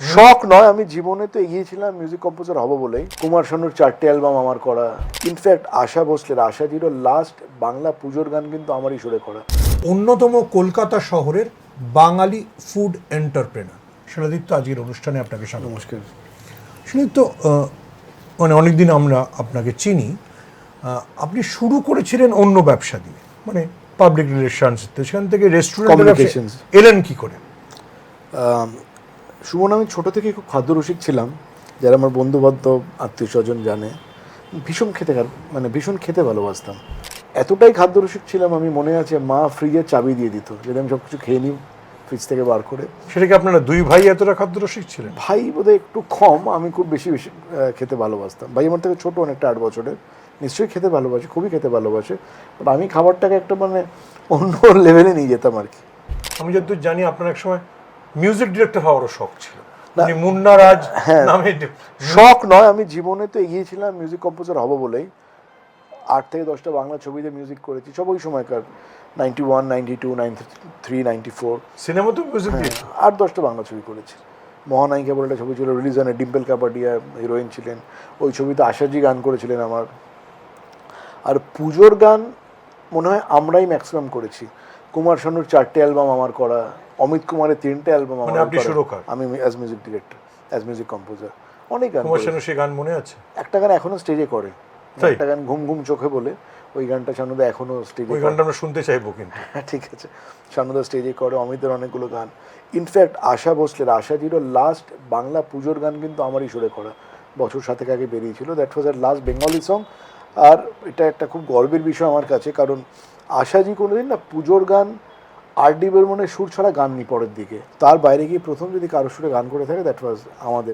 শখ নয়, আমি জীবনে তো এগিয়েছিলাম মিউজিক কম্পোজার হব বলেই। কুমার শানুর 4টে অ্যালবাম আমার করা, ইনফ্যাক্ট আশা ভোসলের আশাজিরও লাস্ট বাংলা পুজোর গান কিন্তু আমারই সুরে করা। অন্যতম কলকাতা শহরের বাঙালি ফুড এন্টারপ্রেনার শিলাদিত্য আজকের অনুষ্ঠানে আপনাকে স্বাগত। নমস্কার। শিলাদিত্য, মানে অনেকদিন আমরা আপনাকে চিনি। আপনি শুরু করেছিলেন অন্য ব্যবসা দিয়ে, মানে পাবলিক রিলেশনস, সেখান থেকে রেস্টুরেন্ট Communications। এলেন কি করে? সুমন, আমি ছোটো থেকে খুব খাদ্যরসিক ছিলাম, যারা আমার বন্ধু বান্ধব আত্মীয় স্বজন জানে। ভীষণ খেতে ভালোবাসতাম। এতটাই খাদ্যরসিক ছিলাম, আমি মনে আছে মা ফ্রিজের চাবি দিয়ে দিত, যদি আমি সব কিছু খেয়ে নিই ফ্রিজ থেকে বার করে। সেটা কি আপনারা দুই ভাই এতটা খাদ্যরসিক ছিলেন? ভাই বোধহয় একটু কম, আমি খুব বেশি খেতে ভালোবাসতাম। ভাই আমার থেকে ছোটো অনেকটা, 8 বছরের। নিশ্চয়ই খেতে ভালোবাসে, খুবই খেতে ভালোবাসে, বাট আমি খাবারটাকে একটা মানে অন্য লেভেলে নিয়ে যেতাম আর কি। আমি যতদূর জানি আপনার এক সময় মিউজিক ডিরেক্টর হওয়ারও শখ ছিল, মানে মুন্না রাজ নামে। শখ নয়, আমি জীবনে তো এগিয়েছিলাম মিউজিক কম্পোজার হব বলেই। 8 থেকে 10টা বাংলা ছবিতে মিউজিক করেছি, সব ওই সময়কার 91, 92, 93, 94। সিনেমা তো মিউজিক দিয়েছে। 8-10টা বাংলা ছবি করেছি। মহানায়িকা বলে একটা ছবি ছিল, রিলিজ অনে, ডিম্পল কাপাডিয়া হিরোইন ছিলেন। ওই ছবিতে আশাজি গান করেছিলেন আমার। আর পুজোর গান মনে হয় আমরাই ম্যাক্সিমাম করেছি। কুমার শানুর 4টে অ্যালবাম আমার করা, অমিত কুমারের 3টে অ্যালবাম আমার আপনি করা। সুরকার? আমি as music director, as music composer অনেক গান কুমার করেছি। শানু সে গান মনে আছে? একটা গান এখনো স্টেজে করে, তাই? একটা গান ঘুম ঘুম চোখে বলে, ওই গানটা শানুদা এখনো স্টেজে ওই গানটা আমরা শুনতে চাইবো কিন্তু। ঠিক আছে, শানুদা স্টেজে করে, অমিতের অনেকগুলো গান। ইনফ্যাক্ট আশা ভোসলের আশাজিরও লাস্ট বাংলা পুজোর গান কিন্তু আমারই সুরে করা, বছর 7 আগে বেরিয়েছিল। That was our last Bengali song. আর এটা একটা খুব গর্বের বিষয় আমার কাছে, কারণ আশাজি কোনোদিন না পুজোর গান আর ডি বর্মনের সুর ছাড়া গান নি পরের দিকে। তার বাইরে গিয়ে প্রথম যদি কারোর সুরে গান করে থাকে, দ্যাট ওয়াজ আমাদের।